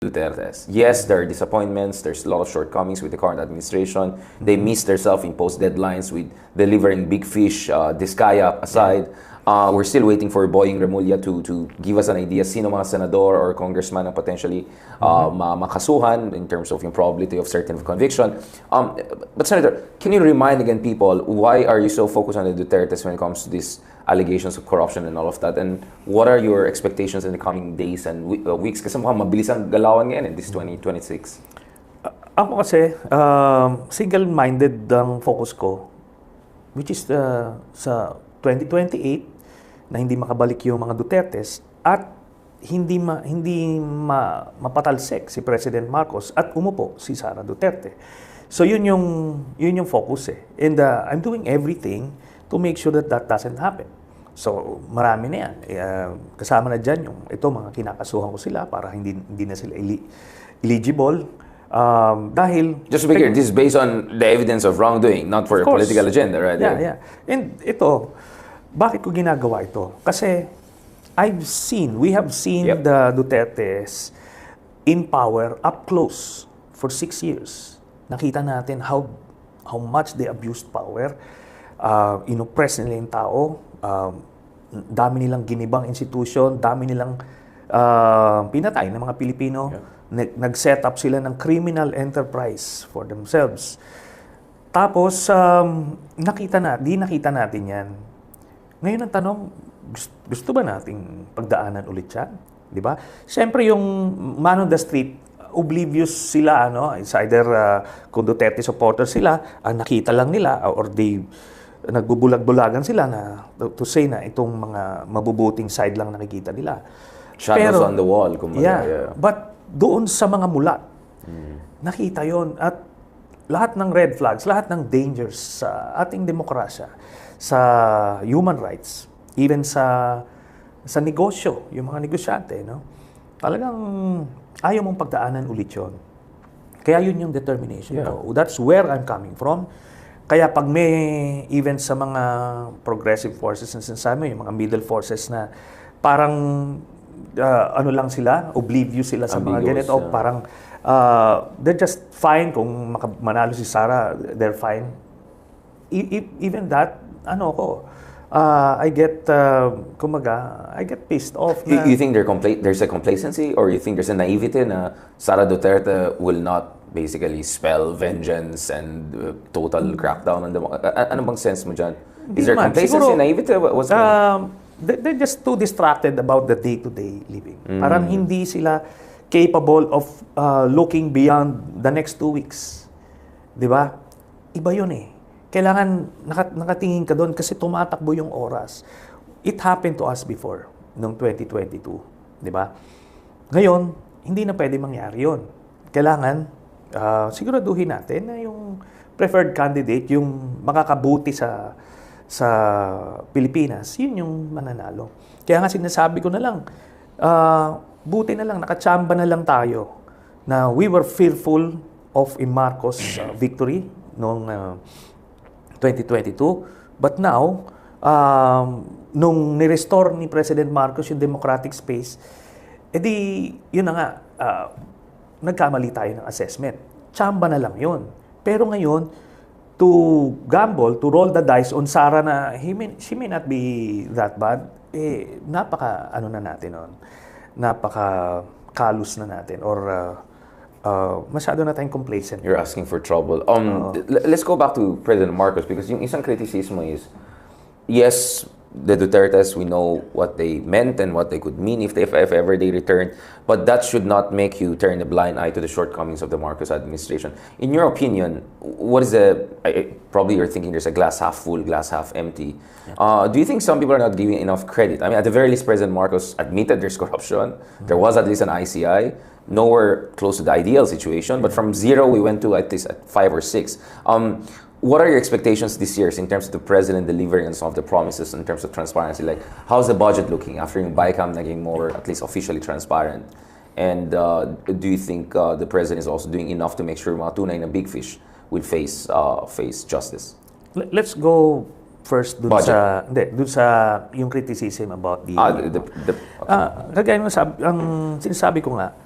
Dutertes. Yes, there are disappointments. There's a lot of shortcomings with the current administration. They missed their self-imposed deadlines with delivering big fish, Diskaya aside. We're still waiting for Boying Remulla to give us an idea sino mga senador or congressman na potentially makasuhan in terms of yung probability of certain conviction. But Senator, can you remind again people, why are you so focused on the Dutertes when it comes to these allegations of corruption and all of that? And what are your expectations in the coming days and weeks? Kasi mukhang mabilis ang galawan ngayon in this 2026. Ako kasi, single-minded ang focus ko, which is sa 2028, na hindi makabalik yung mga Dutertes at hindi mapatalsik si President Marcos at umupo si Sara Duterte. So yun yung focus eh. And I'm doing everything to make sure that doesn't happen. So marami na yan. Kasama na dyan ito mga kinakasuhan ko sila para hindi na sila eligible. Dahil just to be clear, this is based on the evidence of wrongdoing, not for a political agenda, right? Yeah. And ito, bakit ko ginagawa ito? Kasi we have seen the Dutertes in power up close for 6 years. Nakita natin how much they abused power. Inoppress nila yung tao. Dami nilang ginibang institution, dami nilang pinatay ng mga Pilipino. Nag-set up sila ng criminal enterprise for themselves. Tapos, di nakita natin yan. Ngayon ang tanong, gusto ba nating pagdaanan ulit yan? Di ba? Siyempre yung man on the street, oblivious sila, it's either kung Duterte supporters sila, ang nakita lang nila, or nagbubulag-bulagan sila na to say na itong mga mabubuting side lang nakikita nila. Shadows on the wall. Yeah. But doon sa mga mulat, nakita yon at lahat ng red flags, lahat ng dangers sa ating demokrasya, sa human rights, even sa negosyo, yung mga negosyante, talagang ayaw mong pagdaanan ulit yun. Kaya yun yung determination ko. That's where I'm coming from. Kaya pag may even sa mga progressive forces na sinasabi, yung mga middle forces na parang lang sila, oblivious sila sa mga ganito, parang they're just fine kung manalo si Sara, they're fine. Even that, I get pissed off. You think there's a complacency, or you think there's a naivety na Sara Duterte will not basically spell vengeance and total crackdown on them? Ano bang sense mo dyan? Is there complacency, naivety? What's they're just too distracted about the day-to-day living. Parang hindi sila capable of looking beyond the next 2 weeks. Di ba? Iba yun eh. Kailangan nakatingin ka doon kasi tumatakbo yung oras. It happened to us before, noong 2022. Di ba? Ngayon, hindi na pwede mangyari yun. Kailangan, siguraduhin natin na yung preferred candidate, yung makakabuti sa Pilipinas, yun yung mananalo. Kaya nga sinasabi ko na lang, buti na lang, nakachamba na lang tayo na we were fearful of a Marcos victory noong 2022. But now, nung ni-restore ni President Marcos yung democratic space, edi, yun na nga, nagkamali tayo ng assessment. Chamba na lang yun. Pero ngayon, to gamble, to roll the dice on Sara na she may not be that bad, napaka kalus na natin, or masyado na tayong complacent. You're asking for trouble. Let's go back to President Marcos, because yung isang criticism is, yes, the Dutertes, we know what they meant and what they could mean if ever they returned, but that should not make you turn a blind eye to the shortcomings of the Marcos administration. In your opinion, what is probably you're thinking there's a glass half full, glass half empty. Do you think some people are not giving enough credit? I mean, at the very least, President Marcos admitted there's corruption. There was at least an ICI. Nowhere close to the ideal situation, but from 0 we went to at least 5 or 6. What are your expectations this year in terms of the president delivering on some of the promises in terms of transparency? Like, how's the budget looking after yung BICAM naging more, at least officially transparent? And do you think the president is also doing enough to make sure mga tunay na big fish will face justice? Let's go first dun sa yung criticism about the... Okay. Kagaya mo ang sinasabi ko nga,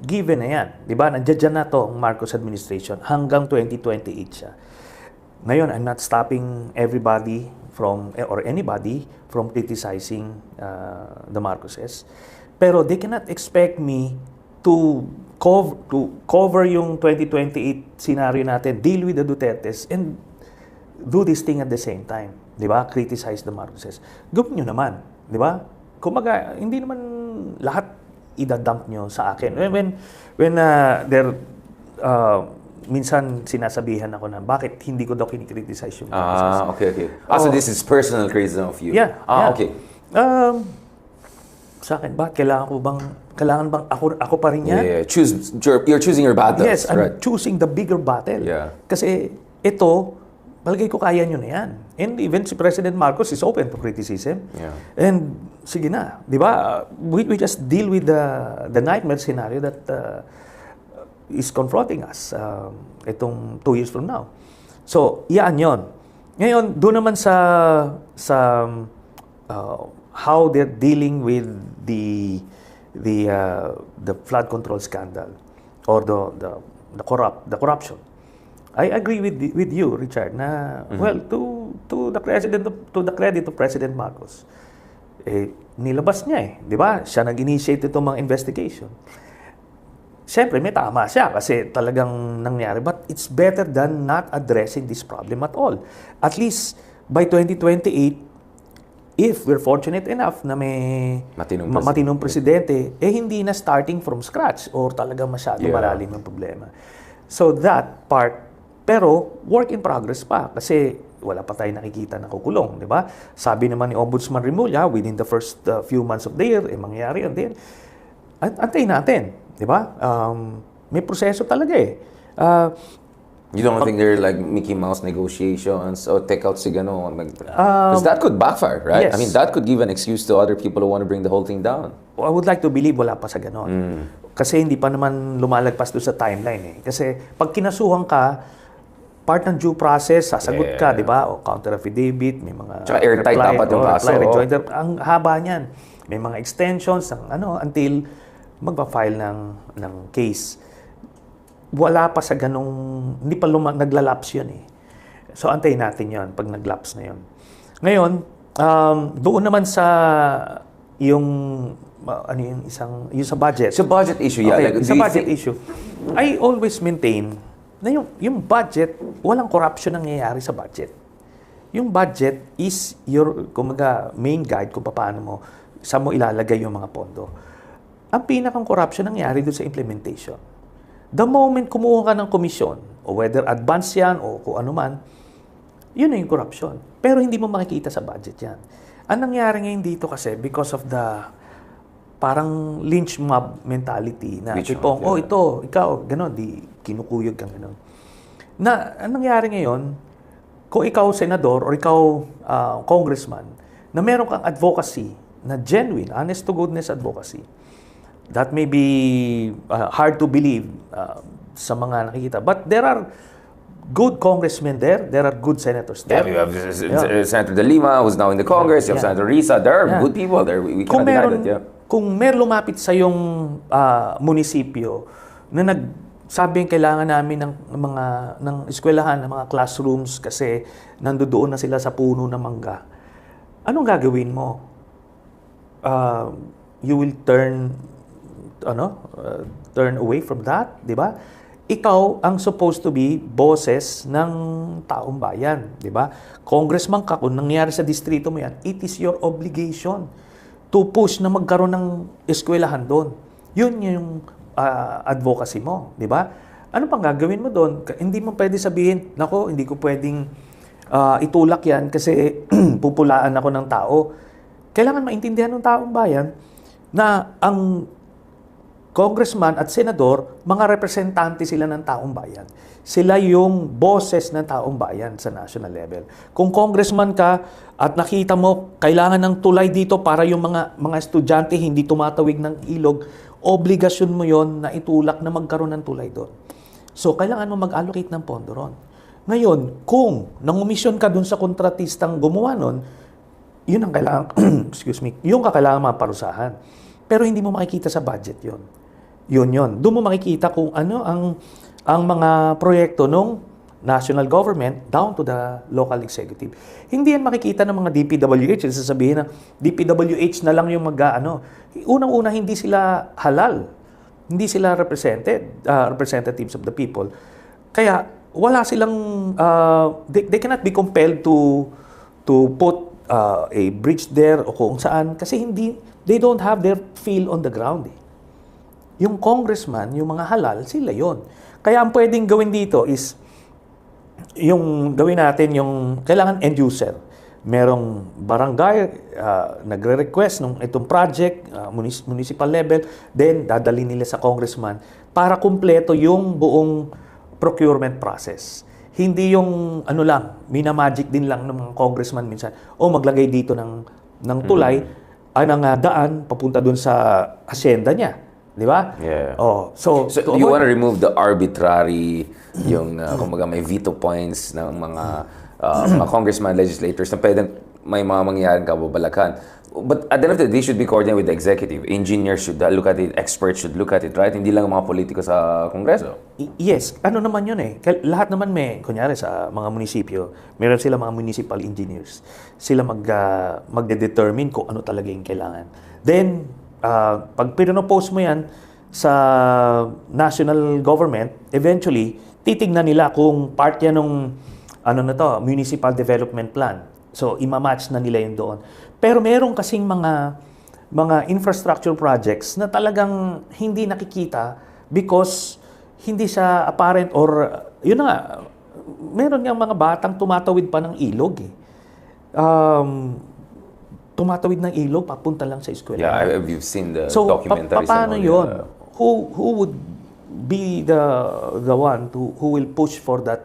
given na yan. Di ba? Nandiyan na to ang Marcos administration hanggang 2028 siya. Ngayon, I'm not stopping everybody or anybody from criticizing the Marcoses. Pero they cannot expect me to cover yung 2028 scenario natin, deal with the Dutertes, and do this thing at the same time. Di ba? Criticize the Marcoses. Gawin nyo naman. Di ba? Kumaga, hindi naman lahat idadump nyo sa akin. When minsan sinasabihan ako na bakit hindi ko daw kinikriticize yung Marcoses. Okay. So this is personal criticism of you? Yeah. Okay. Sa akin, bakit kailangan bang ako pa rin yan? Yeah. You're choosing your battles. Yes, I'm right? choosing the bigger battle. Yeah. Kasi ito, palagay ko kaya nyo na yan. And even si President Marcos is open to criticism. Yeah. And sige na, di ba? We just deal with the nightmare scenario that is confronting us itong 2 years from now. So, yan yon. Ngayon, doon naman sa how they're dealing with the flood control scandal or the corruption. I agree with you, Richard, na well, to the credit of President Marcos, nilabas niya di ba? Siya nag-initiate itong mga investigation. Siyempre, may tama siya kasi talagang nangyari. But it's better than not addressing this problem at all. At least, by 2028, if we're fortunate enough na may matinong presidente, hindi na starting from scratch or talagang masyado malalim ang problema. So that part, pero work in progress pa kasi wala pa tayong nakikita na kukulong, di ba? Sabi naman ni Ombudsman Rimulya, within the first few months of the year, mangyayari yun din. Antayin natin, di ba? May proseso talaga You don't think they're like Mickey Mouse negotiations or take out si gano'n? Because that could backfire, right? Yes. I mean, that could give an excuse to other people who want to bring the whole thing down. I would like to believe wala pa sa gano'n. Kasi hindi pa naman lumalagpas doon sa timeline Kasi pag kinasuhan ka, part ng due process, sasagot ka, di ba? O counter affidavit, may mga tsaka airtight dapat yung kaso. Rejoinder. Ang haba niyan. May mga extensions until magpa-file ng case. Wala pa sa ganong, hindi pa naglalapse yun So, antayin natin yun pag naglapse na yun. Ngayon, doon naman sa yung sa budget. Sa budget issue, yeah. Okay, sa budget issue, I always maintain na yung budget, walang corruption nangyayari sa budget. Yung budget is your main guide kung paano saan mo ilalagay yung mga pondo. Ang pinakang corruption nangyayari doon sa implementation. The moment kumuha ka ng komisyon, o whether advance yan o kung ano man, yun na yung corruption. Pero hindi mo makikita sa budget yan. Ang nangyari ngayon dito kasi, because of the parang lynch mob mentality na tipong, ito, ikaw, gano'n, di kinukuyog kang gano'n. Na, ang nangyari ngayon, kung ikaw senador or ikaw congressman, na meron kang advocacy na genuine, honest to goodness advocacy, that may be hard to believe sa mga nakikita. But there are good congressmen there are good senators there. Yeah, you have Senator De Lima, who's now in the Congress. You have Senator Risa. There are good people there. We cannot deny that. Kung meron lumapit sa yung munisipyo na sabi kailangan namin ng eskwelahan, ng mga classrooms kasi nandoon na sila sa puno ng mangga. Anong gagawin mo? You will turn away from that, di ba? Ikaw ang supposed to be bosses ng taong bayan, di ba? Congressman ka, kung nangyari sa distrito mo yan, it is your obligation to push na magkaroon ng eskwelahan doon. Yun yung advocacy mo, di ba? Ano pang gagawin mo doon? Hindi mo pwede sabihin, nako, hindi ko pwedeng itulak yan kasi pupulaan ako ng tao. Kailangan maintindihan ng taong bayan na ang congressman at senador, mga representante sila ng taong bayan. Sila yung bosses ng taong bayan sa national level. Kung congressman ka at nakita mo kailangan ng tulay dito para yung mga estudyante hindi tumatawid ng ilog, obligasyon mo yon na itulak na magkaroon ng tulay doon. So, kailangan mo mag-allocate ng pondo ron. Ngayon, kung nangumisyon ka dun sa kontratistang gumawa nun, yun ang kailangan, yun ka kailangan maparusahan. Pero hindi mo makikita sa budget yon. Yun. Doon mo makikita kung ano ang mga proyekto ng national government down to the local executive. Hindi yan makikita ng mga DPWH. Sasabihin na DPWH na lang yung unang-una, hindi sila halal. Hindi sila representatives of the people. Kaya wala silang, they cannot be compelled to put a bridge there o kung saan. Kasi they don't have their feel on the ground. Yung congressman, yung mga halal, sila yon. Kaya ang pwedeng gawin dito is, yung gawin natin yung kailangan end user. Merong barangay nagre-request ng itong project, municipal level, then dadalhin nila sa congressman para kumpleto yung buong procurement process. Hindi yung minamagic din lang ng mga congressman minsan. Maglagay dito ng tulay, ng daan papunta dun sa hacienda niya. Di ba? Yeah. So you want to remove the arbitrary, yung kumbaga may veto points ng mga congressman, legislators na pwedeng may mga mangyayaring kababalaghan. But at the end of the day, they should be coordinated with the executive. Engineers should look at it, experts should look at it, right? Hindi lang mga politiko sa kongreso. Yes. Naman yun eh. Lahat naman kunyari sa mga munisipyo, meron sila mga municipal engineers. Sila magde-determine kung ano talaga yung kailangan. Then, pag pinopose mo yan sa national government, eventually, titignan nila kung part yan ng municipal development plan. So, imamatch na nila yun doon. Pero meron kasing mga infrastructure projects na talagang hindi nakikita because hindi siya apparent or, yun na nga, meron nga mga batang tumatawid pa ng ilog eh. Tumatawid ng ilog, papunta lang sa eskwela. Yeah, we've seen the documentaries. So, paano yun? Who would be the one who will push for that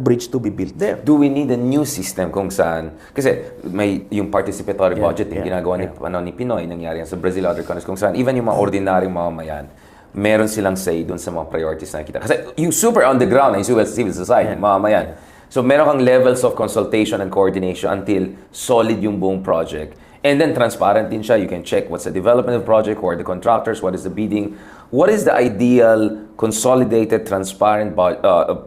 bridge to be built there? Do we need a new system kung saan, kasi may yung participatory budget yung ginagawa ni Pinoy, nangyari yan sa Brazil, other countries, kung saan even yung mga ordinaryong mamamayan, meron silang say dun sa mga priorities na nakita. Kasi yung super on the ground na yung civil society, mamamayan. So meron kang levels of consultation and coordination until solid yung buong project. And then transparent din siya. You can check what's the development of the project, who are the contractors, what is the bidding, what is the ideal consolidated, transparent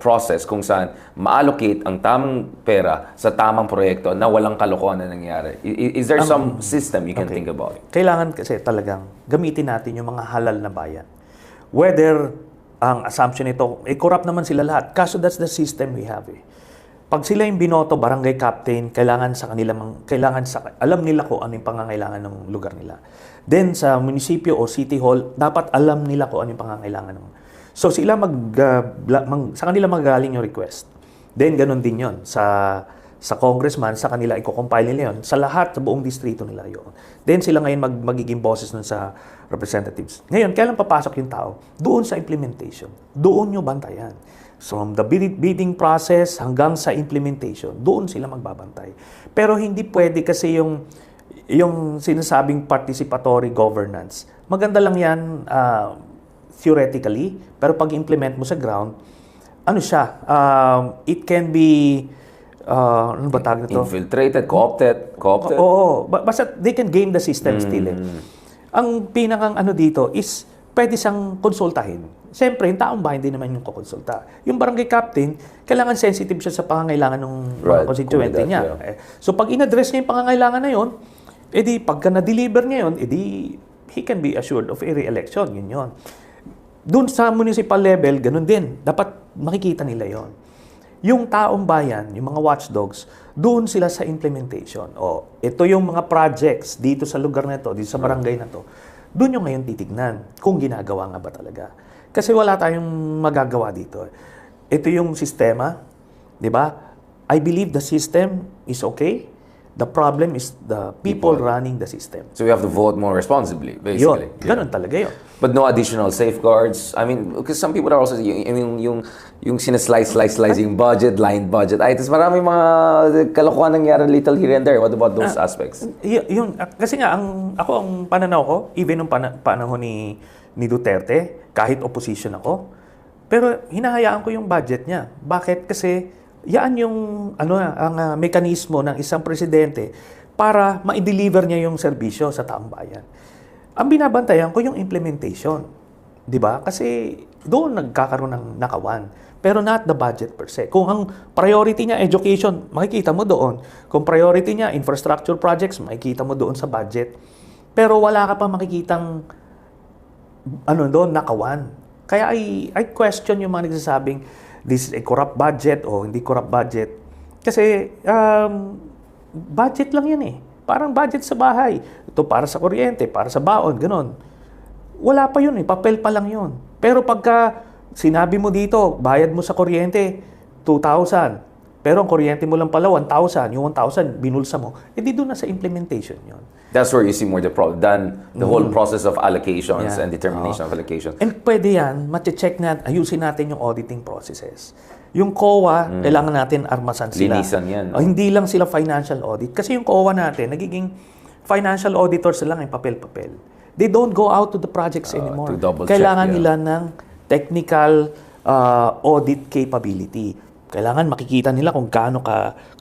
process kung saan ma-allocate ang tamang pera sa tamang proyekto na walang kalokohan na nangyari. Is there some system you can think about? Kailangan kasi talagang gamitin natin yung mga halal na bayan. Whether ang assumption nito, corrupt naman sila lahat. Kaso that's the system we have eh. Pag sila yung binoto, barangay captain, alam nila kung ano yung pangangailangan ng lugar nila. Then sa munisipyo o city hall, dapat alam nila kung ano yung pangangailangan ng. So sila sa kanila magaling yung request. Then ganun din yon sa congressman, sa kanila i-compile nila yon sa lahat, sa buong distrito nila yon. Then sila ngayon magiging bosses nun sa representatives. Ngayon, kailan papasok yung tao? Doon sa implementation. Doon nyo bantayan. From the bidding process hanggang sa implementation, doon sila magbabantay. Pero hindi pwede kasi yung sinasabing participatory governance. Maganda lang yan theoretically, pero pag implement mo sa ground, it can be ano ba tawag nito? Infiltrated, co-opted. Oo, basta they can game the system still eh. Ang pinakang dito is pwede siyang konsultahin. Siyempre, yung taong bayan din naman yung kukonsulta. Yung barangay captain, kailangan sensitive siya sa pangangailangan ng mga constituente niya. Yeah. So, pag in-address niya yung pangangailangan na yun, edi pagka na-deliver niya yun, edi he can be assured of a re-election. Yun. Doon sa municipal level, ganun din. Dapat makikita nila yon. Yung taong bayan, yung mga watchdogs, doon sila sa implementation. Ito yung mga projects dito sa lugar na ito, dito sa barangay na to. Doon yung ngayon titignan kung ginagawa nga ba talaga. Kasi wala tayong magagawa dito. Ito yung sistema, di ba? I believe the system is okay. The problem is the people running the system. So we have to vote more responsibly, basically. Ganun talaga yun. But no additional safeguards. I mean, because some people are also yung sinaslice yung budget, line budget. Tapos marami mga kalokohan nangyari little here and there. What about those aspects? Kasi nga, ang pananaw ko, even nung panahon ni Duterte, kahit opposition ako, pero hinahayaan ko yung budget niya. Bakit? Kasi yan yung ang mekanismo ng isang presidente para ma-deliver niya yung serbisyo sa taong bayan. Ang binabantayan ko yung implementation. Di ba? Kasi doon nagkakaroon ng nakawan. Pero not the budget per se. Kung ang priority niya education, makikita mo doon. Kung priority niya infrastructure projects, makikita mo doon sa budget. Pero wala ka pa makikitang doon nakawan. Kaya I question yung mga nagsasabing this is a corrupt budget o hindi corrupt budget. Kasi budget lang yan eh. Parang budget sa bahay. Ito para sa kuryente, para sa baon, gano'n. Wala pa yun eh. Papel pa lang yun. Pero pagka sinabi mo dito, bayad mo sa kuryente, 2,000. Pero ang kuryente mo lang pala, 1,000. Yung 1,000, binulsa mo. Di doon na sa implementation yun. That's where you see more the problem than the whole process of allocations and determination of allocations. And pwede yan, mati-check na, ayusin natin yung auditing processes. Yung COA, kailangan natin armasan sila. Linisan yan. Hindi lang sila financial audit. Kasi yung COA natin, nagiging financial auditors lang yung papel-papel. They don't go out to the projects anymore. Kailangan nila ng technical audit capability. Kailangan makikita nila kung gaano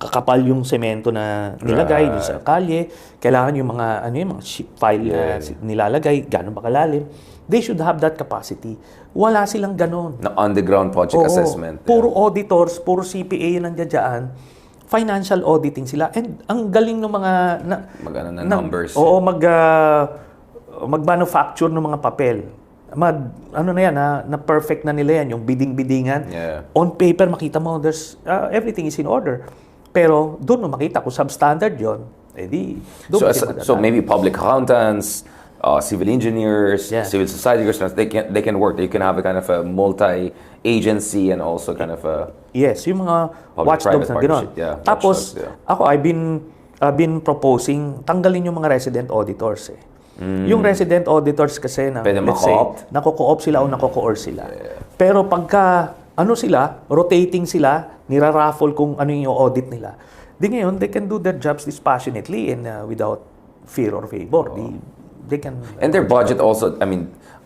kakapal yung semento na nilagay dun sa kalye. Kailangan yung mga mga sheet file na nilalagay, gaano ba kalalim. They should have that capacity. Wala silang ganon. Na on-the-ground project assessment. Puro auditors, puro CPA yung nandiyan. Financial auditing sila. And ang galing ng mga numbers. Oo, mag-manufacture ng mga papel. Na perfect na nila yan, yung bidding-biddingan. Yeah. On paper, makita mo, there's, everything is in order. Pero doon mo makita kung substandard yun, so maybe public accountants, civil engineers, civil society groups, they can work. They can have a kind of a multi-agency and also kind of a yung mga watchdogs na gano'n. Tapos, ako, I've been proposing, tanggalin yung mga resident auditors eh. Yung resident auditors kasi na let's say, nako-co-op sila o nako-coerce sila. Pero pagka sila, rotating sila, niraraffle kung ano yung audit nila. Di ngayon, they can do their jobs dispassionately and without fear or favor. They can and their budget also,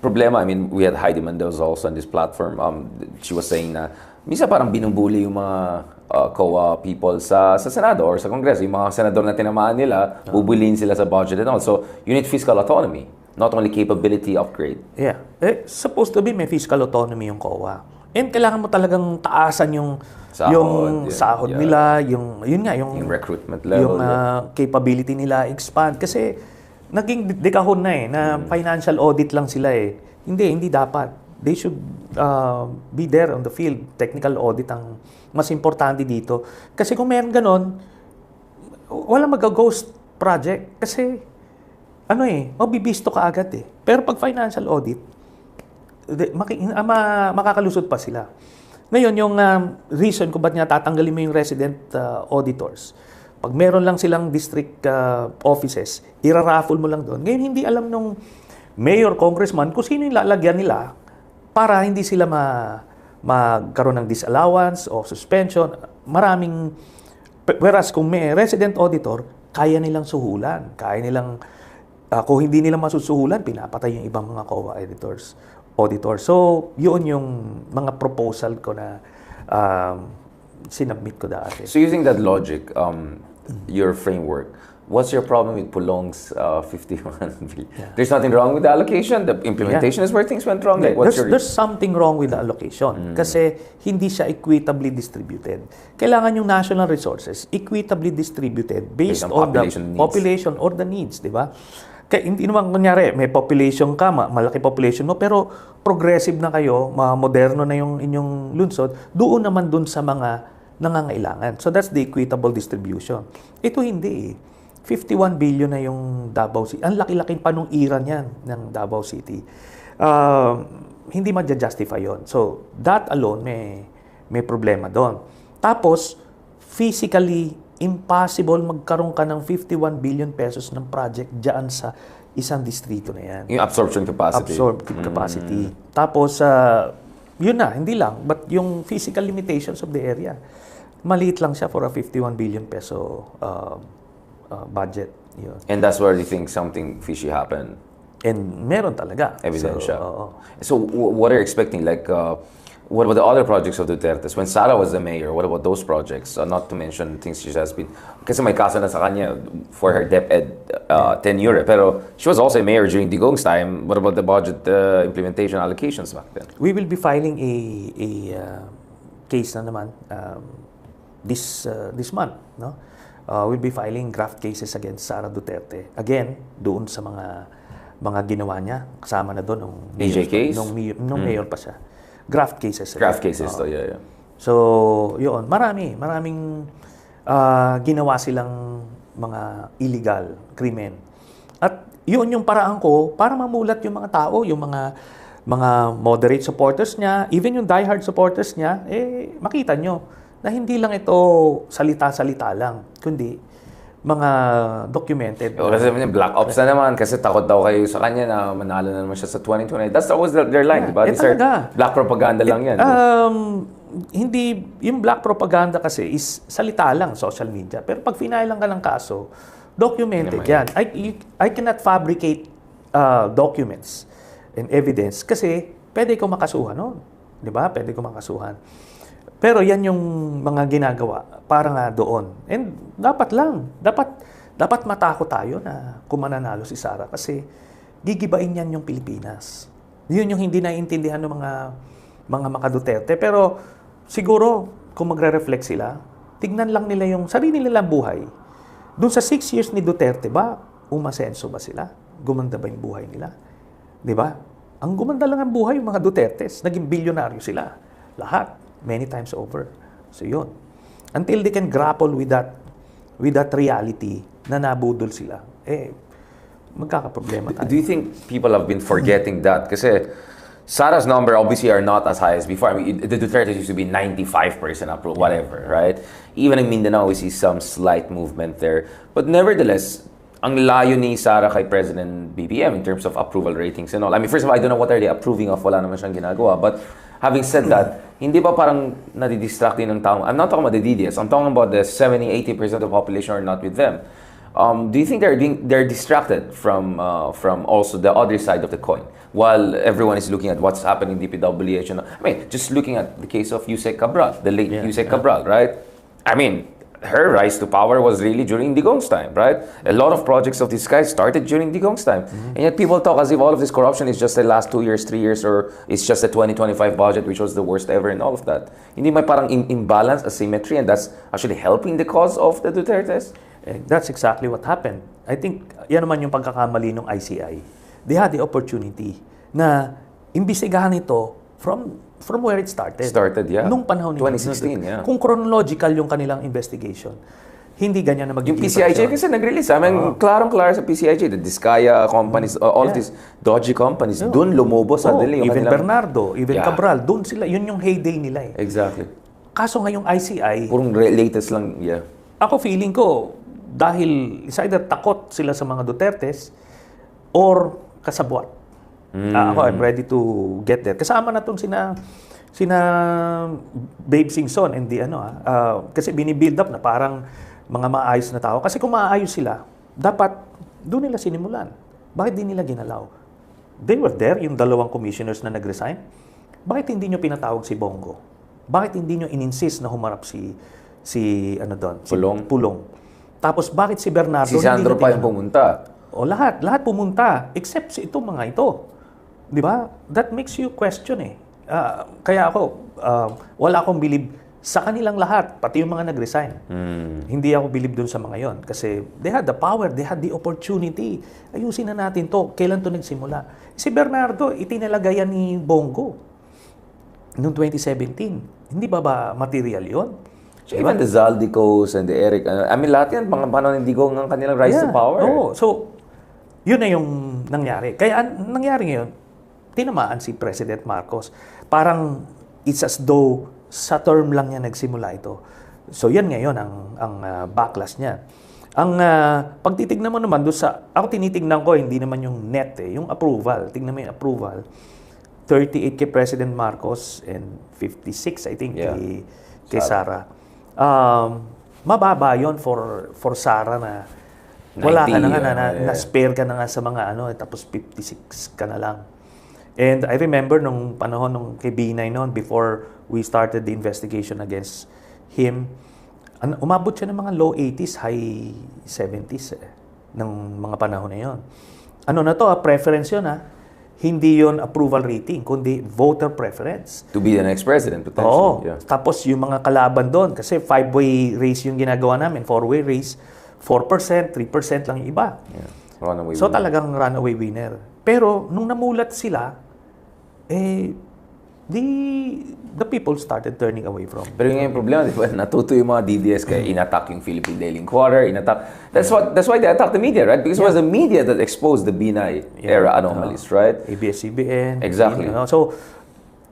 problema, we had Heidi Mendoza also on this platform. She was saying na minsan parang binubuli yung mga COA people sa Senado or sa Kongreso. Yung mga senador na tinamaan nila, bubulin sila sa budget and all. So, you need fiscal autonomy, not only capability upgrade. Yeah. Supposed to be may fiscal autonomy yung COA. And kailangan mo talagang taasan yung sahod nila, yung recruitment level. Yung capability nila expand. Kasi naging dekahon na na financial audit lang sila eh. Hindi dapat. They should be there on the field. Technical audit ang mas importante dito. Kasi kung mayroon ganon, wala mag-ghost project. Kasi, mabibisto ka agad eh. Pero pag financial audit, makakalusot pa sila. Ngayon, yung reason kung ba't nga tatanggalin mo yung resident auditors, pag meron lang silang district offices, iraraffle mo lang doon. Ngayon, hindi alam nung mayor, congressman, kung sino yung lalagyan nila para hindi sila magkaroon ng disallowance o suspension. Whereas kung may resident auditor, kaya nilang suhulan. Kaya nilang, kung hindi nila masusuhulan, pinapatay yung ibang mga COA auditors. So, yun yung mga proposal ko na sinubmit ko dati. So, using that logic, your framework, what's your problem with Pulong's 51 billion? Yeah. There's nothing wrong with the allocation. The implementation is where things went wrong. There's something wrong with the allocation kasi hindi siya equitably distributed. Kailangan yung national resources equitably distributed based on the population or the needs, di ba? Kaya hindi naman kunyari, may population ka, malaki population mo, pero progressive na kayo, moderno na yung inyong lungsod, doon naman dun sa mga nangangailangan. So that's the equitable distribution. Ito hindi eh. 51 billion na yung Davao City. Ang laki-laki pa nung era niyan ng Davao City. Hindi ma-justify yon. So, that alone may problema doon. Tapos, physically, impossible magkaroon ka ng 51 billion pesos ng project dyan sa isang distrito na yan. Yung absorption capacity. Tapos, yun na, hindi lang. But yung physical limitations of the area, maliit lang siya for a 51 billion peso budget. Yun. And that's where you think something fishy happened? And meron talaga. Evidence siya. So what are you expecting? Like, what about the other projects of Duterte's? When Sara was the mayor, what about those projects? Not to mention things she has been... Kasi may kaso na sa kanya for her DepEd tenure. Pero she was also a mayor during Digong's time. What about the budget implementation allocations back then? We will be filing a case na naman this month. No? We'll be filing draft cases against Sara Duterte. Again, doon sa mga ginawa niya. Kasama na doon nung case? Nung mayor pa siya. Graft cases. Graft cases, yeah. So, yun. Maraming ginawa silang mga illegal krimen. At yun yung paraan ko para mamulat yung mga tao, yung mga moderate supporters niya, even yung diehard supporters niya, makita nyo na hindi lang ito salita-salita lang, kundi mga documented. Kasi black ops na naman kasi takot daw kayo sa kanya na manalo na naman siya sa 2020. That's always their line, diba? These are black propaganda lang yan. Hindi, yung black propaganda kasi is salita lang, social media. Pero pag finailan ka ng kaso, documented yan. I cannot fabricate documents and evidence kasi pwede ko makasuhan noon. Diba? Pwede ko makasuhan. Pero yan yung mga ginagawa para nga doon. And dapat matakot tayo na kung mananalo si Sara kasi gigibain yan yung Pilipinas. Yun yung hindi naiintindihan ng mga Duterte. Pero siguro kung magre-reflect sila, tignan lang nila yung sarili nilang buhay. Doon sa 6 years ni Duterte ba, umasenso ba sila? Gumanda ba yung buhay nila? Di ba? Ang gumanda lang ang buhay yung mga Dutertes. Naging bilyonaryo sila. Lahat. Many times over. So yun. Until they can grapple with that reality na nabudol sila, magkakaproblema tayo. Do you think people have been forgetting that? Kasi Sara's number obviously are not as high as before. I mean, the Duterte used to be 95% approval, whatever, right? Even in Mindanao, we see some slight movement there. But nevertheless, ang layo ni Sara kay President BBM in terms of approval ratings and all. I mean, first of all, I don't know what are they approving of. Wala naman siyang ginagawa. But having said that, hindi ba parang nadidistract din ng tao? I'm not talking about the DDS. I'm talking about the 70-80% of the population are not with them. Do you think they're distracted from also the other side of the coin while everyone is looking at what's happening in DPWH? And, I mean, just looking at the case of Yusek Cabral, the late Yusek Cabral, right? I mean, her rise to power was really during Digong's time, right? A lot of projects of this guy started during Digong's time. And yet people talk as if all of this corruption is just the last 2 years, 3 years, or it's just the 2025 budget, which was the worst ever and all of that. Hindi may parang imbalance, asymmetry, and that's actually helping the cause of the Dutertes? That's exactly what happened. I think yan naman yung pagkakamali ng ICI. They had the opportunity na imbisigahan ito from where it started. Yeah. Nung panahon ni 2016, yeah. Kung chronological yung kanilang investigation, hindi ganyan na magiging. Yung PCIJ kasi nag-release. I mean, klarong-klaro sa PCIJ. The Diskaya companies, all of these dodgy companies, dun lumobo suddenly. Even Bernardo, even Cabral, dun sila. Yun yung heyday nila eh. Exactly. Kaso ngayong ICI, purong latest lang, yeah. Ako feeling ko, dahil is either takot sila sa mga Dutertes or kasabwat. Ako, I'm ready to get there. Kasama na itong sina Babe Singson and kasi binibuild up na parang mga maayos na tao. Kasi kung maayos sila, dapat doon nila sinimulan. Bakit di nila ginalaw? They were there, yung 2 commissioners na nag-resign. Bakit hindi nyo pinatawag si Bongo? Bakit hindi nyo in-insist na humarap si Pulong? Tapos bakit si Bernardo si Sandro pa yung pumunta? O lahat pumunta except si itong mga ito. 'Di ba? That makes you question eh. Kaya ako wala akong believe sa kanilang lahat, pati yung mga nag-resign. Hindi ako believe dun sa mga yon kasi they had the power, they had the opportunity. Ayusin na natin to. Kailan to nagsimula? Si Bernardo, itinalagay yan ni Bongo noong 2017. Hindi ba material yon? So even the Zaldicos and the Eric, I mean, lahat yan, mga paano ng Digong ng kanilang rise to power. So, yun na yung nangyari. Kaya nangyari ngayon, tinamaan si President Marcos. Parang it's as though sa term lang niya nagsimula ito. So, yan ngayon ang backlash niya. Ang pagtitignan mo naman doon ako tinitignan ko, hindi naman yung net yung approval. Tignan mo yung approval. 38 kay President Marcos and 56, I think, kay Sara. Mababa yon for Sara na wala 90, ka na nga na spare ka na nga sa mga tapos 56 ka na lang. And I remember nung panahon nung kay Binay noon, before we started the investigation against him, umabot siya ng mga low 80s, high 70s ng mga panahon na yon. Ano na to, preference yun Hindi yon approval rating, kundi voter preference. To be the next president, potentially. Oo. Yeah. Tapos yung mga kalaban doon, kasi 5-way race yung ginagawa namin, 4-way race, 4%, 3% lang yung iba. Yeah. Runaway so winner. Talagang runaway winner. Pero nung namulat sila, the people started turning away from. Pero yung problema, di ba, natuto yung mga DDS kaya in-attack yung Philippine Daily Inquirer, that's why they attacked the media, right? Because it was the media that exposed the Binay era anomalies, right? ABS-CBN. Exactly. So,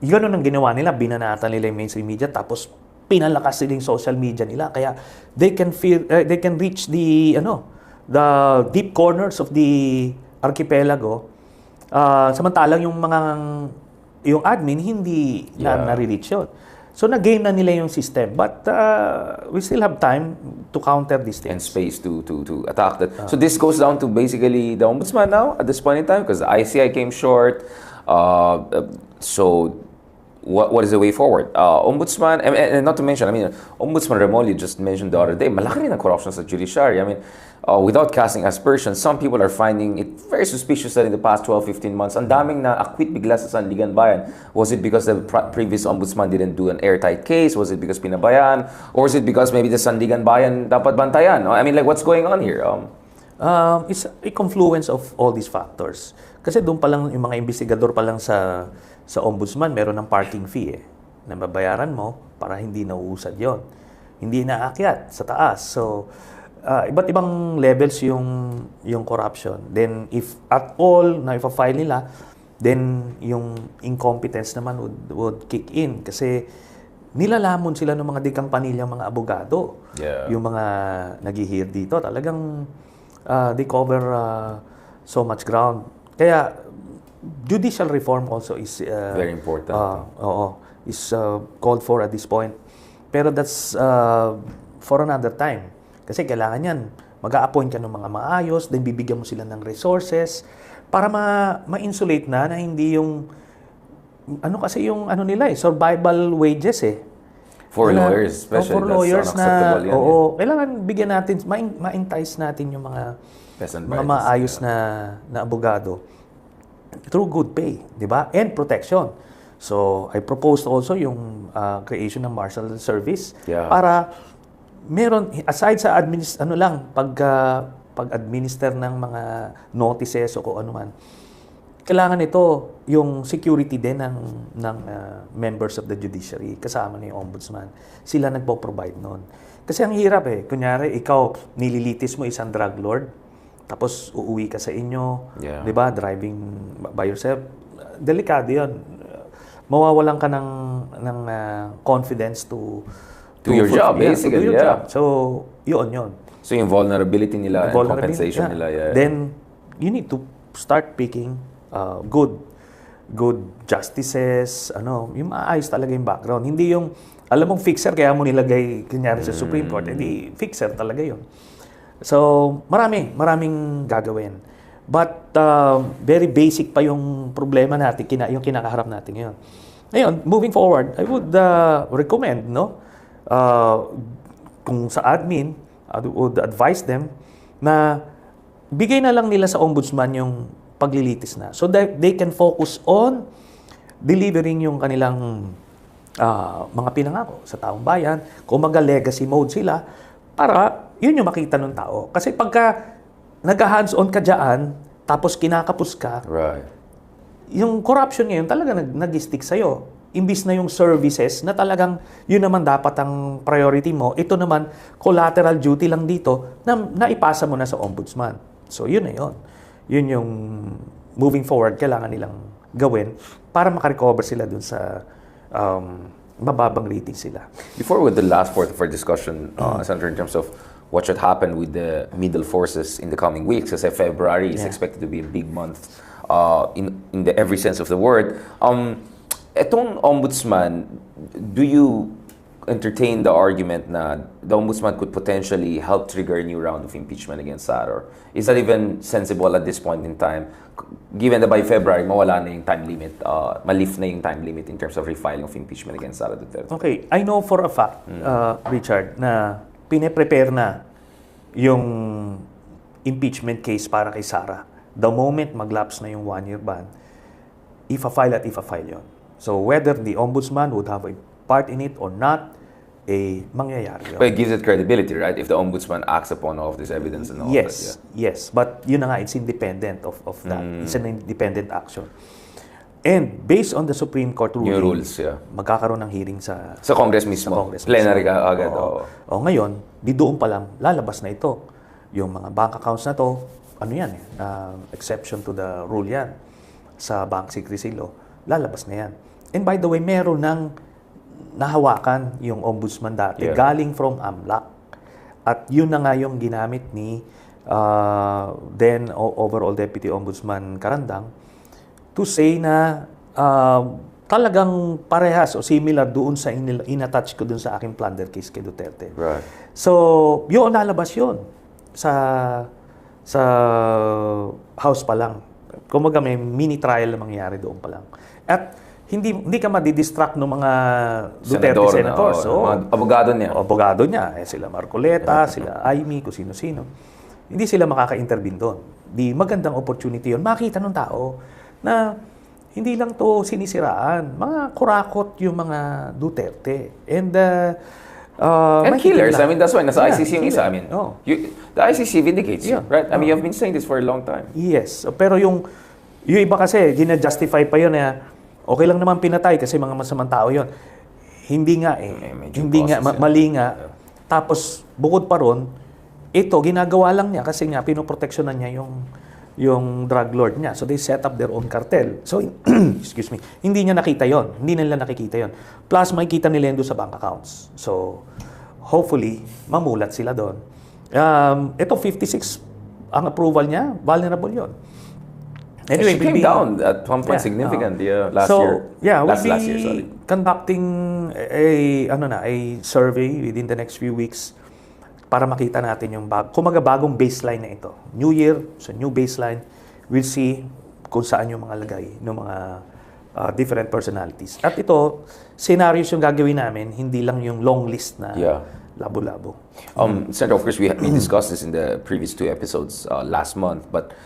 yun ang ginawa nila, binanatan nila yung mainstream media, tapos pinalakas nila yung social media nila, kaya they can reach the deep corners of the archipelago. Samantalang yung admin hindi na-reach yun. So nag-game na nila yung system, but we still have time to counter these things. And space to attack that. So this goes down to basically the ombudsman now at this point in time, because the ICI came short. So what is the way forward? Ombudsman, and not to mention, Ombudsman Remulla just mentioned the other day, malaki rin ang corruption sa judiciary. Without casting aspersions, some people are finding it very suspicious that in the past 12-15 months, ang daming na-acquit bigla sa Sandigan Bayan. Was it because the previous ombudsman didn't do an airtight case? Was it because pinabayaan? Or is it because maybe the Sandigan Bayan dapat bantayan? What's going on here? It's a confluence of all these factors. Kasi doon pa lang, yung mga investigador pa lang sa ombudsman, meron ng parking fee na babayaran mo para hindi nauusad yon. Hindi naakyat sa taas. So, iba't ibang levels yung corruption. Then, if at all na ipa-file nila, then yung incompetence naman would kick in. Kasi nilalamon sila ng mga dikampanilyang mga abogado. Yeah. Yung mga nag-hear dito, talagang they cover so much ground. Kaya, judicial reform also is very important. Is called for at this point. Pero that's for another time. Kasi kailangan yan, mag-a-appoint ka ng mga maayos, then bibigyan mo sila ng resources para ma-insulate na hindi yung kasi yung nila survival wages for lawyers especially. For lawyers na yan, kailangan bigyan natin, ma-entice natin yung mga maayos na abogado through good pay, di ba? And protection. So, I proposed also yung creation ng marshal service para meron, aside sa pag-administer ng mga notices o kung ano man, kailangan ito yung security din ng members of the judiciary, kasama na yung ombudsman. Sila nagpo-provide nun. Kasi ang hirap kunyari, ikaw, nililitis mo isang drug lord, tapos uuwi ka sa inyo, di ba, driving by yourself. Delikado yun. Mawawalan ka ng confidence to your job, basically. Job. So, yun. So, yung vulnerability nila and compensation nila. Then, you need to start picking good justices, yung maayos talaga yung background. Hindi yung, alam mong fixer, kaya mo nilagay, kunyari sa Supreme Court, hindi fixer talaga yun. So, maraming gagawin. But, very basic pa yung problema natin, yung kinakaharap natin ngayon. Ngayon, moving forward, I would recommend, kung sa admin, I would advise them na bigay na lang nila sa ombudsman yung paglilitis na. So that they can focus on delivering yung kanilang mga pinangako sa taong bayan. Kung legacy mode sila, para yun yung makita ng tao. Kasi pagka nag-hands-on ka dyan, tapos kinakapos ka, yung corruption ngayon talaga nag-stick sa'yo. Imbis na yung services na talagang yun naman dapat ang priority mo, ito naman collateral duty lang dito na naipasa mo na sa ombudsman. So yun na yun. Yun yung moving forward kailangan nilang gawin para makarecover sila dun sa mababang rating sila. Before with the last part of our discussion, Senator, in terms of what should happen with the middle forces in the coming weeks, kasi February is expected to be a big month in the every sense of the word. Etong ombudsman, entertain the argument na the ombudsman could potentially help trigger a new round of impeachment against Sara? Or is that even sensible at this point in time? Given that by February, mawala na yung time limit, malift na yung time limit in terms of refiling of impeachment against Sara Duterte. Okay, I know for a fact, Richard, na pine-prepare na yung impeachment case para kay Sara. The moment mag-lapse na yung 1-year ban, ifa-file yun. So whether the ombudsman would have a part in it or not, mangyayari yun. But it gives it credibility, right? If the ombudsman acts upon all of this evidence and all that. Yeah. Yes. But yun na nga, it's independent of that. It's an independent action. And based on the Supreme Court ruling, new rules, magkakaroon ng hearing sa Congress mismo. Sa Congress plenary mismo. agad. Ngayon, di doon pa lang, lalabas na ito. Yung mga bank accounts na to, ano yan exception to the rule yan. Sa bank secrecy law, lalabas na yan. And by the way, meron ng nahawakan yung ombudsman dati galing from AMLAC. At yun na nga yung ginamit ni then overall Deputy Ombudsman Carandang to say na talagang parehas o similar doon sa in-attach ko doon sa aking plunder case kay Duterte. Right. So, yun lalabas yun sa House pa lang. Kumaga may mini trial na mangyayari doon pa lang. At hindi ka madidistract ng mga Duterte senators. Mga abogado niya. Abogado niya. Sila Marcoleta, sila Aimee, kung sino-sino. Hindi sila makaka-intervene doon. Di magandang opportunity yun. Makita ng tao na hindi lang to sinisiraan. Mga kurakot yung mga Duterte. And killers. I mean, that's why nasa ICC yung isa. I mean, oh. The ICC vindicates you, right? I mean, you have been saying this for a long time. Yes. Pero yung iba kasi, gina-justify pa yun na okay lang naman pinatay kasi mga masamang tao yun. Hindi nga hindi nga, mali nga. Tapos, bukod pa ron, ito, ginagawa lang niya kasi nga, pinoproteksyonan niya yung drug lord niya. So, they set up their own cartel. So, excuse me, hindi niya nakita yon. Hindi nila nakikita yon. Plus, makikita nila yun doon sa bank accounts. So, hopefully, mamulat sila doon. Ito, 56 ang approval niya, vulnerable yon. Anyway, she came down at one point significantly last year. Yeah, we'll last year, sorry. Conducting a survey within the next few weeks para makita natin yung bagong baseline na ito. New year, so new baseline, we'll see kung saan yung mga lagay ng mga different personalities. At ito, scenarios yung gagawin namin, hindi lang yung long list na labo-labo. Senator, of course, we discussed this in the previous 2 episodes last month, but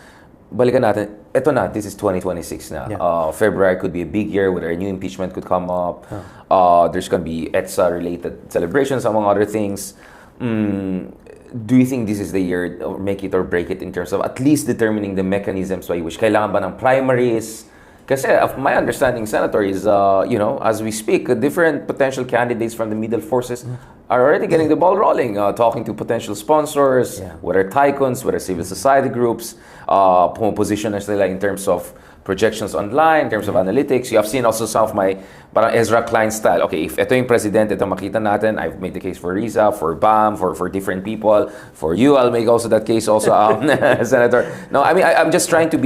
balikan natin, eto na, this is 2026 na. February could be a big year where a new impeachment could come up. There's going to be EDSA-related celebrations, among other things. Do you think this is the year, or make it or break it, in terms of at least determining the mechanisms by which kailangan ba ng primaries? Kasi my understanding, Senator, is, as we speak, different potential candidates from the middle forces are already getting the ball rolling, talking to potential sponsors, whether tycoons, whether civil society groups, position na sila in terms of projections online, in terms of analytics. You have seen also some of my parang Ezra Klein style. Okay, if ito yung president, ito makita natin, I've made the case for Riza, for BAM, for different people. For you, I'll make also that case also, Senator. No, I mean, I'm just trying to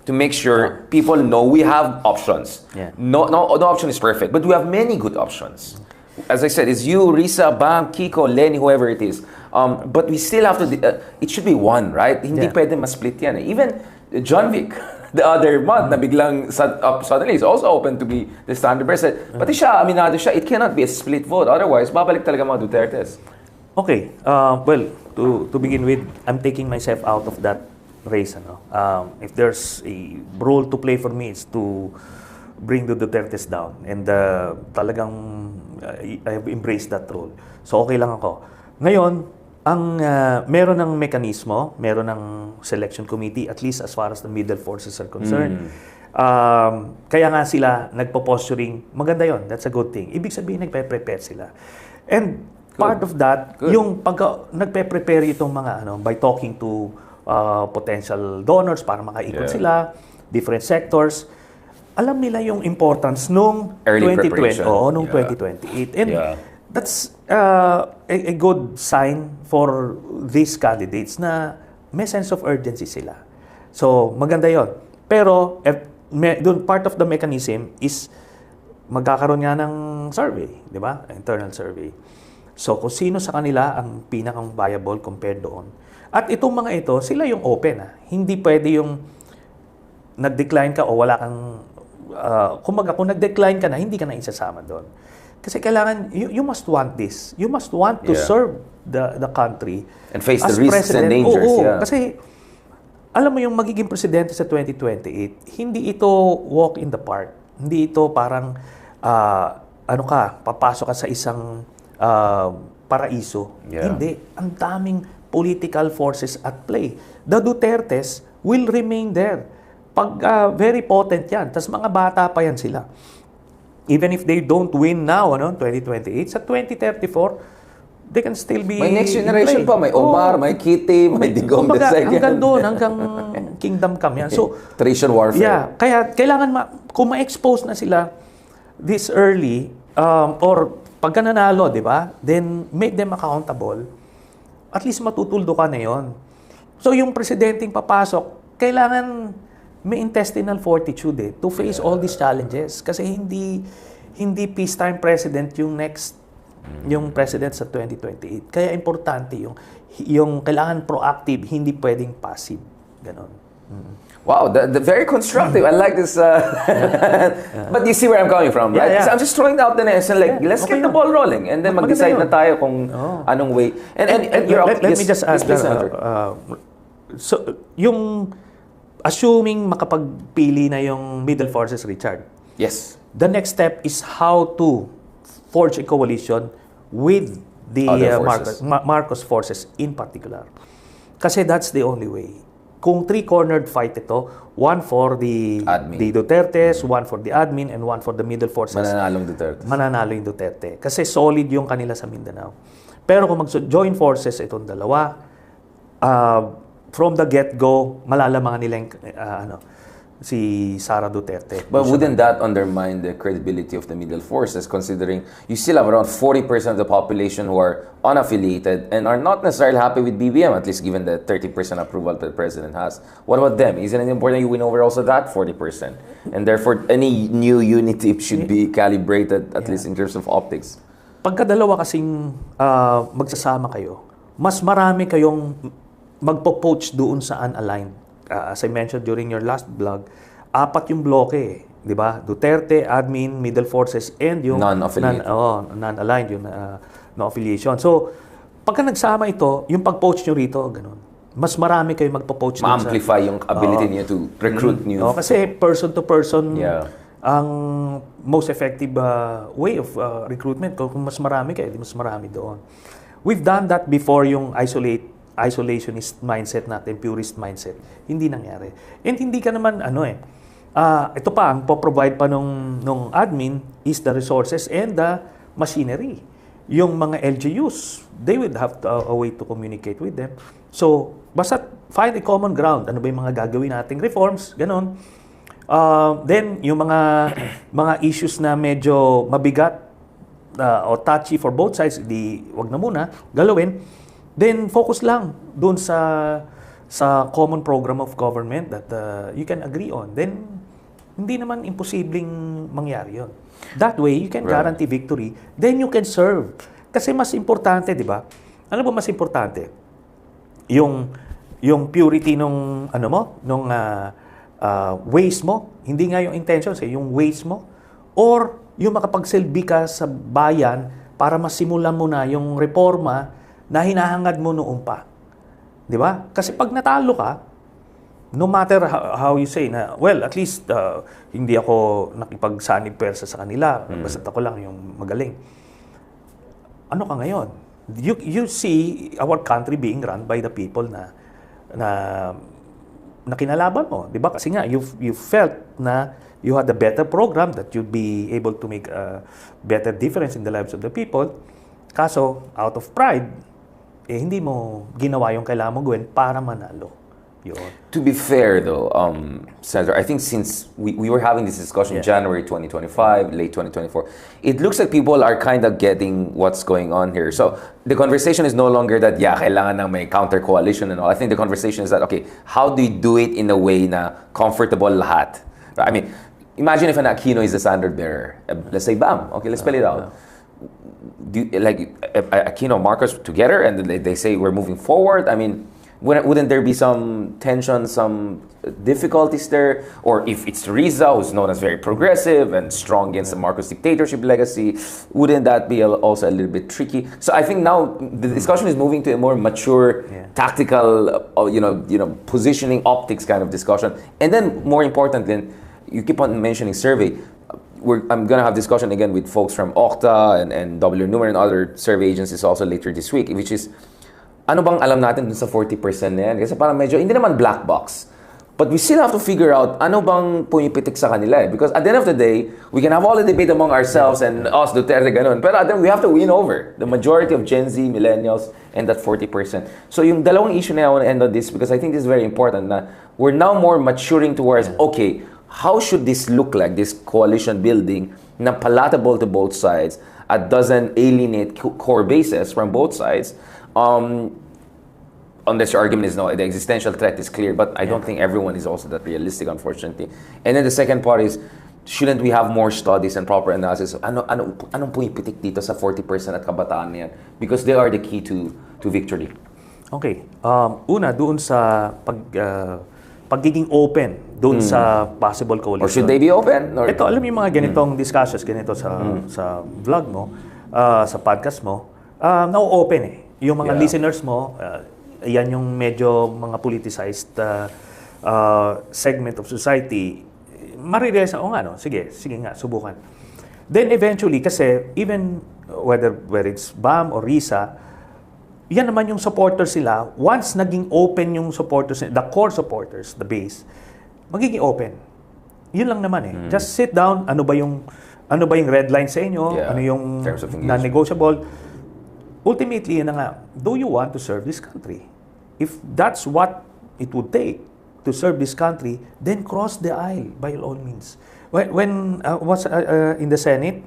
make sure people know we have options. No option is perfect, but we have many good options. As I said, it's you, Risa, Bam, Kiko, Lenny, whoever it is. But we still have to, it should be one, right? Hindi pwede ma-split yan. Even John Vic, the other month, na biglang suddenly is also open to be the standard president. Pati siya, aminado siya, it cannot be a split vote. Otherwise, babalik talaga mga Dutertes. Okay. Well, to begin with, I'm taking myself out of that race. If there's a role to play for me, it's to bring the Dutertes down. And talagang I have embraced that role. So okay lang ako. Ngayon, meron ng mekanismo, meron ng selection committee, at least as far as the middle forces are concerned. Kaya nga sila nagpo-posturing, maganda yon, that's a good thing. Ibig sabihin, nagpe-prepare sila. And part of that, yung pag nagpe-prepare itong mga, by talking to potential donors para makaikot sila, different sectors, alam nila yung importance nung early 2020, nung 2028. And that's a good sign for these candidates na may sense of urgency sila. So, maganda yon. Pero, part of the mechanism is magkakaroon nga ng survey, di ba? Internal survey. So, kung sino sa kanila ang pinakang viable compared doon. At itong mga ito, sila yung open. Hindi pwede yung nag-decline ka o wala kang... kumbaga, kung nag-decline ka na, hindi ka na isasama doon. Kasi kailangan, you must want this. You must want to serve the country. And face the as risks and president. dangers. Oo, Yeah. kasi, alam mo yung magiging presidente sa 2028, hindi ito walk in the park. Hindi ito parang, papasok ka sa isang paraiso. Yeah. Hindi. Ang daming political forces at play. The Dutertes will remain there. Pag very potent yan. Tapos mga bata pa yan sila. Even if they don't win now, 2028, sa 2034, they can still be May next generation pa. May Omar, may Kitty, may Digong kumbaga, II. hanggang doon, hanggang kingdom come yan. So, Tradition warfare. yeah, kaya kailangan kung ma-expose na sila this early, or pagka nanalo, di ba? Then, make them accountable. At least matutuldo ka na yon. So, yung presidenteng papasok, kailangan may intestinal fortitude to face all these challenges. Kasi hindi peacetime president yung next yung president sa 2028. Kaya importante yung kailangan proactive, hindi pwedeng passive. Ganon. Wow, the very constructive. I like this. But you see where I'm coming from, right? Yeah. So I'm just throwing out the nest and let's okay get the ball rolling. And then mag-decide na tayo kung anong way. And let me just add, so, yung assuming makapagpili na yung middle forces, Richard. Yes. The next step is how to forge a coalition with the Marcos forces in particular. Kasi that's the only way. Kung three-cornered fight ito, one for the Dutertes, one for the admin, and one for the middle forces. Mananalong Duterte. Mananalo yung Duterte. Kasi solid yung kanila sa Mindanao. Pero kung mag-join forces itong dalawa, from the get-go, malalamangan nila yung, si Sara Duterte. But wouldn't that undermine the credibility of the middle forces, considering you still have around 40% of the population who are unaffiliated and are not necessarily happy with BBM, at least given the 30% approval that the president has? What about them? Isn't it important you win over also that 40%? And therefore, any new unity should be calibrated, at least in terms of optics. Pagkadalawa kasing magsasama kayo, mas marami kayong magpo-poach doon sa unaligned. As I mentioned during your last vlog, 4 yung bloke, di ba? Duterte, admin, middle forces, and yung non-aligned, yung no affiliation. So, pagka nagsama ito, yung pag-poach nyo rito, ganun. Mas marami kayo magpo-poach doon sa... Ma-amplify yung ability niyo to recruit new... kasi person to person, ang most effective way of recruitment. Kung mas marami kayo, di mas marami doon. We've done that before yung isolationist mindset natin, purist mindset. Hindi nangyari. And hindi ka naman, ito pa, ang po-provide pa nung admin is the resources and the machinery. Yung mga LGUs, they would have a way to communicate with them. So, basta find a common ground. Ano ba yung mga gagawin nating reforms? Ganon. Then, yung mga issues na medyo mabigat o touchy for both sides, wag na muna, galawin. Then focus lang doon sa common program of government that you can agree on. Then hindi naman imposibleng mangyari 'yon. That way you can guarantee victory. Then you can serve. Kasi mas importante, 'di ba? Ano ba mas importante? Yung purity nung ways mo, hindi nga yung intentions, yung ways mo, or yung makapagsilbi ka sa bayan para masimulan mo na yung reforma na hinahangad mo noon pa. Di ba? Kasi pag natalo ka, no matter how you say na, well, at least hindi ako nakipagsanib persa sa kanila, basta ako lang yung magaling. Ano ka ngayon? You see our country being run by the people na kinalaban mo. Di ba? Kasi nga, you felt na you had a better program that you'd be able to make a better difference in the lives of the people. Kaso, out of pride, hindi mo ginawa yung kailangan mo gawin para manalo. Yun. To be fair though, Senator, I think since we were having this discussion January 2025, late 2024, it looks like people are kind of getting what's going on here. So the conversation is no longer that, kailangan ng may counter coalition and all. I think the conversation is that, okay, how do you do it in a way na comfortable lahat? I mean, imagine if an Aquino is the standard bearer. Let's say BAM. Okay, let's spell it out. Aquino, Marcos together, and they say we're moving forward. I mean, wouldn't there be some tension, some difficulties there? Or if it's Riza, who's known as very progressive and strong against the Marcos dictatorship legacy, wouldn't that be also a little bit tricky? So I think now the discussion is moving to a more mature, tactical, positioning optics kind of discussion. And then more importantly, you keep on mentioning survey. I'm going to have discussion again with folks from Okta and W Numer and other survey agencies also later this week, which is, ano bang alam natin dun sa 40% na yan? Kasi parang medyo, hindi naman black box. But we still have to figure out ano bang pumipitik sa kanila eh. Because at the end of the day, we can have all the debate among ourselves and us, Duterte, ganun. Pero then we have to win over the majority of Gen Z, millennials, and that 40%. So yung dalawang issue na I want to end on this because I think this is very important na we're now more maturing towards, okay, how should this look like, this coalition building na palatable to both sides, doesn't alienate core bases from both sides. Unless your argument is no, the existential threat is clear, but I don't think everyone is also that realistic, unfortunately. And then the second part is, shouldn't we have more studies and proper analysis? Anong pumipitik dito sa 40% at kabataan niyan? Because they are the key to victory. Okay. Una, doon sa pagiging open doon sa possible coalition. Or should they be open? Or? Ito, alam mo yung mga ganitong discussions, ganito sa vlog mo, sa podcast mo, na-open eh. Yung mga listeners mo, yan yung medyo mga politicized segment of society, marirealize nga, no? Sige nga, subukan. Then eventually, kasi even whether it's BAM or RISA, yan naman yung supporters sila. Once naging open yung supporters, the core supporters, the base, magiging open. Yun lang naman eh. Just sit down, ano ba yung red line sa inyo? Ano yung non-negotiable? Ultimately, yun na nga, do you want to serve this country? If that's what it would take to serve this country, then cross the aisle by all means. When I was in the Senate,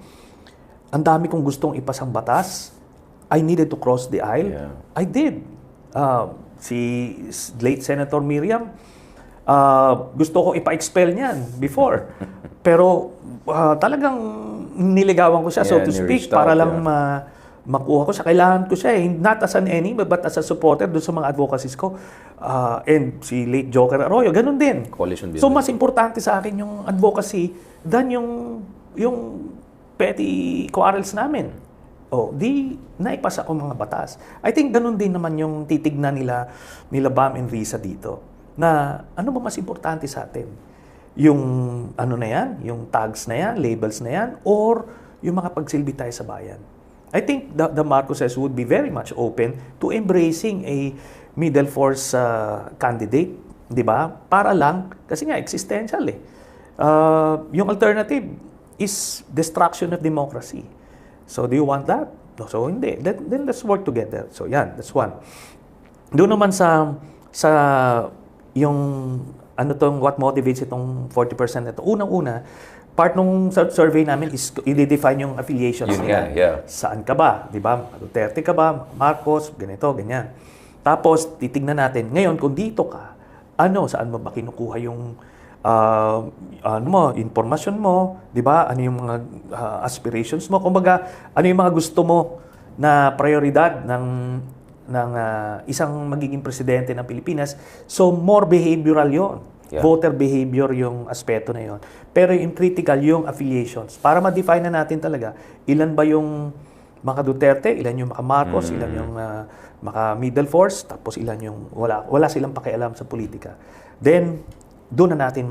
ang dami kong gustong ipasang batas. I needed to cross the aisle. Yeah. I did. Si late Senator Miriam, gusto ko ipa-expel niyan before. Pero talagang niligawan ko siya, so to speak, para lang makuha ko siya. Kailangan ko siya not as an enemy, but as a supporter doon sa mga advocacies ko. And si late Joker Arroyo, ganun din. So mas importante sa akin yung advocacy than yung petty quarrels namin. Di naipasa ko mga batas. I think ganun din naman yung titignan nila BAM and RISA dito. Na ano ba mas importante sa atin? Yung ano na yan? Yung tags na yan? Labels na yan? Or yung mga pagsilbi tayo sa bayan? I think the Marcoses would be very much open to embracing a middle force candidate, di ba? Para lang, kasi nga existential eh. Yung alternative is destruction of democracy. So do you want that? No, so hindi. Then let's work together. So yan, that's one. Doon naman sa yung what motivates itong 40% na ito. Unang-una, part nung survey namin is i-define yung affiliations nila. Saan ka ba? Di ba? Duterte ka ba? Marcos? Ganito, ganyan. Tapos, titignan natin, ngayon, kung dito ka, saan mo ba kinukuha yung informasyon mo? Di ba? Ano yung mga aspirations mo? Kumbaga, ano yung mga gusto mo na prioridad ng isang magiging presidente ng Pilipinas? So, more behavioral yon. Voter behavior yung aspeto na yon. Pero yung critical yung affiliations. Para ma-define na natin talaga, ilan ba yung mga Duterte, ilan yung mga Marcos, ilan yung mga middle force, tapos ilan yung wala silang pakialam sa politika. Then, doon na natin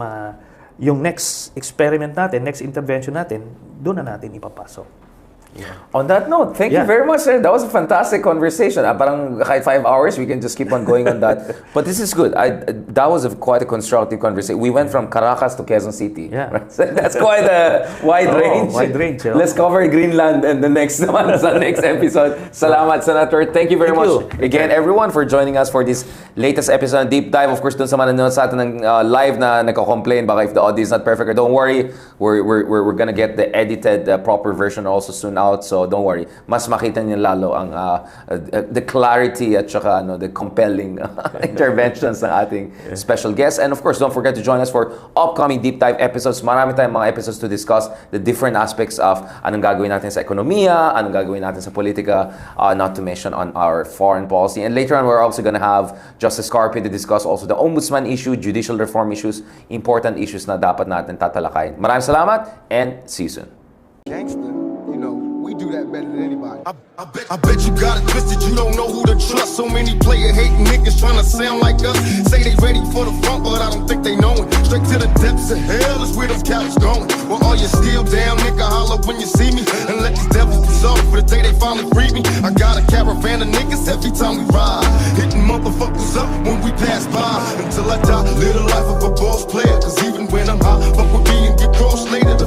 yung next experiment natin, next intervention natin, doon na natin ipapasok. On that note, thank you very much, sir. That was a fantastic conversation. Parang kahit 5 hours, we can just keep on going on that. But this is good. That was quite a constructive conversation. We went from Caracas to Quezon City. Yeah. Right? So that's quite a wide range. Wide range. Let's cover Greenland and the next episode. Salamat, Senator. Thank you very much again, everyone, for joining us for this latest episode, Deep Dive. Of course, dun sa mga nanonood sa atin ng live na nagko-complain baka if the audio is not perfect, don't worry. We're gonna get the edited proper version also soon out, so don't worry. Mas makita niyo lalo ang the clarity at saka the compelling interventions ng ating special guests. And of course, don't forget to join us for upcoming deep dive episodes. Marami tayong mga episodes to discuss the different aspects of anong gagawin natin sa ekonomiya, anong gagawin natin sa politika, not to mention on our foreign policy. And later on, we're also gonna have Justice Carpio to discuss also the ombudsman issue, judicial reform issues, important issues na dapat natin tatalakayin. Maraming salamat and see you soon. Gangster, we do that better than anybody. I bet you got it twisted, you don't know who to trust. So many player hating niggas trying to sound like us. Say they ready for the front, but I don't think they know it. Straight to the depths of hell is where them cowards going. Well, all you still down, nigga, holler when you see me. And let these devils be sorry for the day they finally free me. I got a caravan of niggas every time we ride. Hitting motherfuckers up when we pass by. Until I die, live the life of a boss player. Cause even when I'm high, fuck with me and get crossed later. The